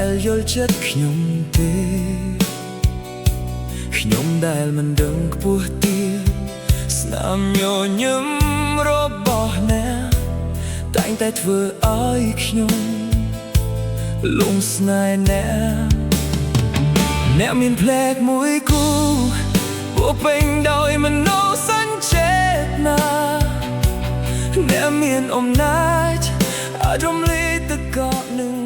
ដែលយល់ចិត្តខ្ញុំទេខ្ញុំដែលមិនដឹងខ្ពស់ទាបស្នាមញញឹមរបស់អ្នកតែងតែធ្វើឲ្យខ្ញុំលងស្នេហ៍អ្នកមានផ្លែកមួយគូពោពេញដោយមនោសញ្ចេតនាអ្នកមានអំណាចអាចរំលាយទឹកកកនឹង